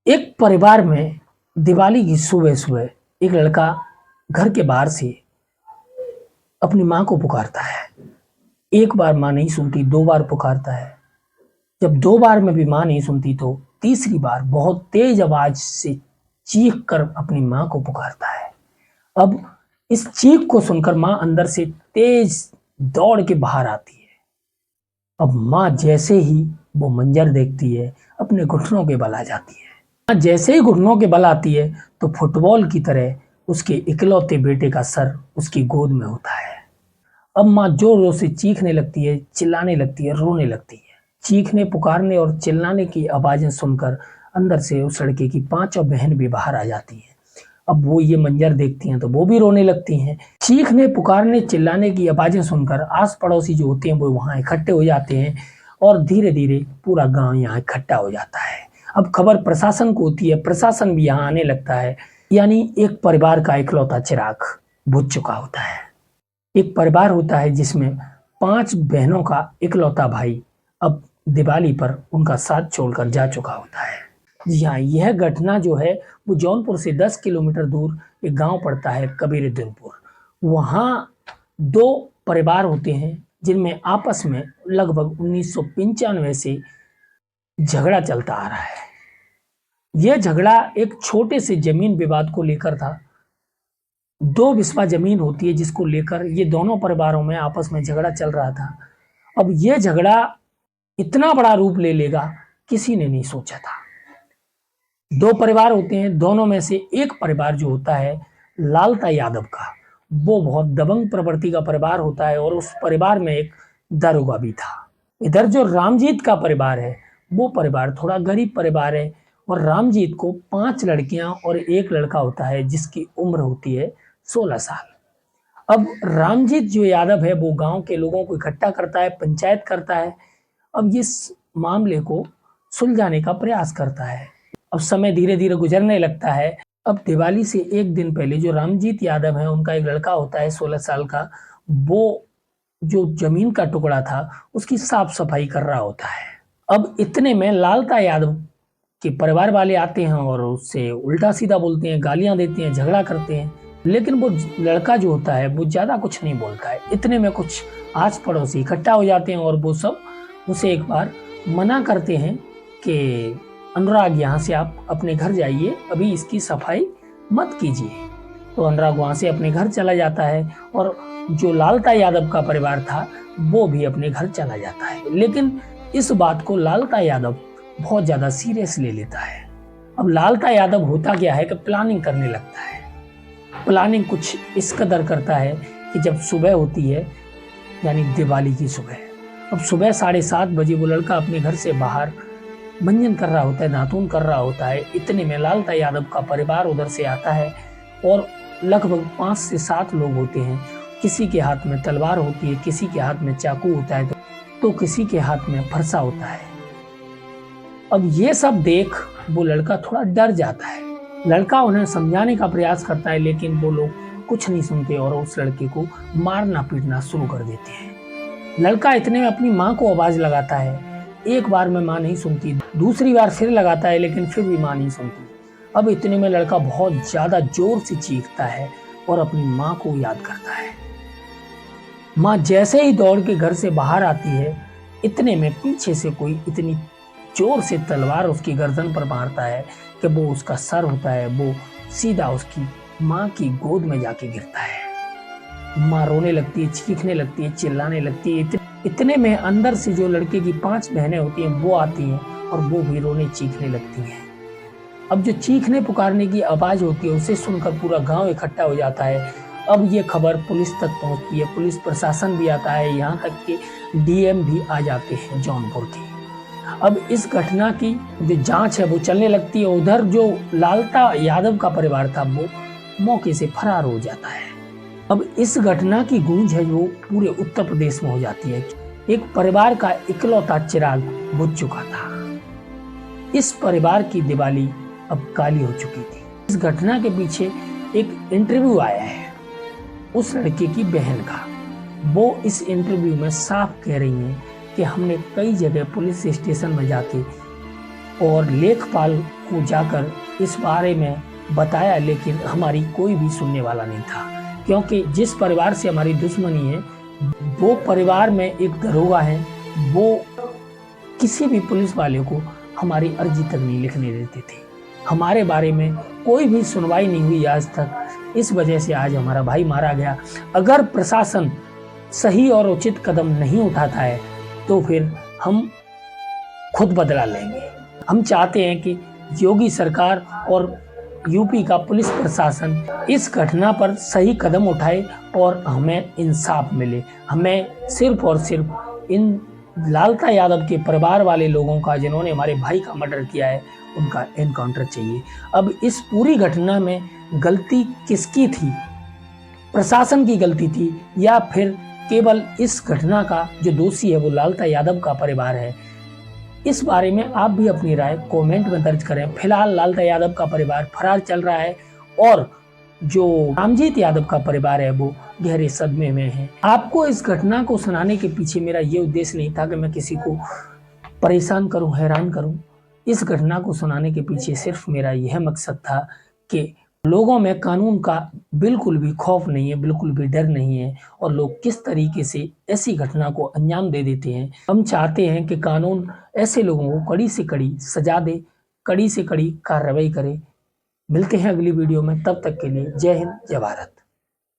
एक परिवार में दिवाली की सुबह सुबह एक लड़का घर के बाहर से अपनी माँ को पुकारता है। एक बार माँ नहीं सुनती, दो बार पुकारता है। जब दो बार में भी माँ नहीं सुनती तो तीसरी बार बहुत तेज आवाज से चीख कर अपनी माँ को पुकारता है। अब इस चीख को सुनकर माँ अंदर से तेज दौड़ के बाहर आती है। अब माँ जैसे ही वो मंजर देखती है, अपने घुटनों के बल आ जाती है। माँ जैसे ही घुटनों के बल आती है तो फुटबॉल की तरह उसके इकलौते बेटे का सर उसकी गोद में होता है। अब माँ जोर जोर से चीखने लगती है, चिल्लाने लगती है, रोने लगती है। चीखने, पुकारने और चिल्लाने की आवाजें सुनकर अंदर से उस लड़के की पांचों बहन भी बाहर आ जाती हैं। अब वो ये मंजर देखती हैं तो वो भी रोने लगती हैं। चीखने, पुकारने, चिल्लाने की आवाजें सुनकर आस पड़ोसी जो होते हैं वो वहां इकट्ठे हो जाते हैं और धीरे धीरे पूरा गांव यहाँ इकट्ठा हो जाता है। अब खबर प्रशासन को होती है, प्रशासन भी यहाँ आने लगता है। यानी एक परिवार का इकलौता चिराग बुझ चुका होता है। एक परिवार होता है जिसमें पांच बहनों का इकलौता भाई अब दिवाली पर उनका साथ छोड़कर जा चुका होता है। जी हाँ, यह घटना जो है वो जौनपुर से 10 किलोमीटर दूर एक गांव पड़ता है, कबीरउद्दीनपुर। वहाँ दो परिवार होते हैं जिनमें आपस में लगभग 1995 से झगड़ा चलता आ रहा है। यह झगड़ा एक छोटे से जमीन विवाद को लेकर था। दो बिस्वा जमीन होती है जिसको लेकर ये दोनों परिवारों में आपस में झगड़ा चल रहा था। अब यह झगड़ा इतना बड़ा रूप ले लेगा, किसी ने नहीं सोचा था। दो परिवार होते हैं, दोनों में से एक परिवार जो होता है लालता यादव का, वो बहुत दबंग प्रवृत्ति का परिवार होता है और उस परिवार में एक दारोगा भी था। इधर जो रामजीत का परिवार है वो परिवार थोड़ा गरीब परिवार है और रामजीत को 5 लड़कियां और एक लड़का होता है जिसकी उम्र होती है 16 साल। अब रामजीत जो यादव है वो गांव के लोगों को इकट्ठा करता है, पंचायत करता है। अब इस मामले को सुलझाने का प्रयास करता है। अब समय धीरे धीरे गुजरने लगता है। अब दिवाली से एक दिन पहले जो रामजीत यादव है उनका एक लड़का होता है 16 साल का, वो जो जमीन का टुकड़ा था उसकी साफ सफाई कर रहा होता है। अब इतने में लालता यादव के परिवार वाले आते हैं और उससे उल्टा सीधा बोलते हैं, गालियां देते हैं, झगड़ा करते हैं। लेकिन वो लड़का जो होता है वो ज्यादा कुछ नहीं बोलता है। इतने में कुछ आस पड़ोसी इकट्ठा हो जाते हैं और वो सब उसे एक बार मना करते हैं कि अनुराग, यहाँ से आप अपने घर जाइए, अभी इसकी सफाई मत कीजिए। तो अनुराग वहां से अपने घर चला जाता है और जो लालता यादव का परिवार था वो भी अपने घर चला जाता है। लेकिन इस बात को लालता यादव बहुत ज्यादा सीरियस ले लेता है। अब लालता यादव होता क्या है कि प्लानिंग करने लगता है। प्लानिंग कुछ इस कदर करता है कि जब सुबह होती है, यानी दिवाली की सुबह, अब सुबह 7:30 बजे वो लड़का अपने घर से बाहर मंजन कर रहा होता है, नातून कर रहा होता है। इतने में लालता यादव का परिवार उधर से आता है और लगभग 5 से 7 लोग होते हैं। किसी के हाथ में तलवार होती है, किसी के हाथ में चाकू होता है तो किसी के हाथ में फरसा होता है। अब ये सब देख वो लड़का थोड़ा डर जाता है। लड़का उन्हें समझाने का प्रयास करता है लेकिन वो लोग कुछ नहीं सुनते और उस लड़के को मारना पीटना शुरू कर देते हैं। लड़का इतने में अपनी माँ को आवाज लगाता है। एक बार में माँ नहीं सुनती, दूसरी बार फिर लगाता है लेकिन फिर भी माँ नहीं सुनती। अब इतने में लड़का बहुत ज्यादा जोर से चीखता है और अपनी माँ को याद करता है। माँ जैसे ही दौड़ के घर से बाहर आती है, इतने में पीछे से कोई इतनी जोर से तलवार उसकी गर्दन पर मारता है कि वो उसका सर होता है वो सीधा उसकी माँ की गोद में जाके गिरता है। माँ रोने लगती है, चीखने लगती है, चिल्लाने लगती है। इतने में अंदर से जो लड़के की 5 बहनें होती हैं वो आती हैं और वो भी रोने चीखने लगती हैं। अब जो चीखने पुकारने की आवाज होती है उसे सुनकर पूरा गांव इकट्ठा हो जाता है। अब ये खबर पुलिस तक पहुंचती है, पुलिस प्रशासन भी आता है, यहाँ तक कि डीएम भी आ जाते हैं जौनपुर के। अब इस घटना की जो जांच है वो चलने लगती है। उधर जो लालता यादव का परिवार था वो मौके से फरार हो जाता है। अब इस घटना की गूंज है जो पूरे उत्तर प्रदेश में हो जाती है। एक परिवार का इकलौता चिराग बुझ चुका था। इस परिवार की दिवाली अब काली हो चुकी थी। इस घटना के पीछे एक इंटरव्यू आया है उस लड़के की बहन का। वो इस इंटरव्यू में साफ कह रही हैं कि हमने कई जगह पुलिस स्टेशन में जाके और लेखपाल को जाकर इस बारे में बताया, लेकिन हमारी कोई भी सुनने वाला नहीं था, क्योंकि जिस परिवार से हमारी दुश्मनी है वो परिवार में एक दरोगा है, वो किसी भी पुलिस वाले को हमारी अर्जी तक नहीं लिखने देते थे। हमारे बारे में कोई भी सुनवाई नहीं हुई आज तक। इस वजह से आज हमारा भाई मारा गया। अगर प्रशासन सही और उचित कदम नहीं उठाता है तो फिर हम खुद बदला लेंगे। हम चाहते हैं कि योगी सरकार और यूपी का पुलिस प्रशासन इस घटना पर सही कदम उठाए और हमें इंसाफ मिले। हमें सिर्फ और सिर्फ इन लालता यादव के परिवार वाले लोगों का, जिन्होंने हमारे भाई का मर्डर किया है, उनका एनकाउंटर चाहिए। अब इस पूरी घटना में गलती किसकी थी? प्रशासन की गलती थी या फिर केवल इस घटना का जो दोषी है वो लालता यादव का परिवार है? इस बारे में आप भी अपनी राय कमेंट में दर्ज करें। फिलहाल लालता यादव का परिवार फरार चल रहा है और जो रामजीत यादव का परिवार है वो गहरे सदमे में है। आपको इस घटना को सुनाने के पीछे मेरा ये उद्देश्य नहीं था कि मैं किसी को परेशान करूं, हैरान करूं। इस घटना को सुनाने के पीछे सिर्फ मेरा यह मकसद था कि लोगों में कानून का बिल्कुल भी खौफ नहीं है, बिल्कुल भी डर नहीं है और लोग किस तरीके से ऐसी घटना को अंजाम दे देते हैं। हम चाहते हैं कि कानून ऐसे लोगों को कड़ी से कड़ी सजा दे, कड़ी से कड़ी कार्रवाई करे। मिलते हैं अगली वीडियो में, तब तक के लिए जय हिंद, जय भारत।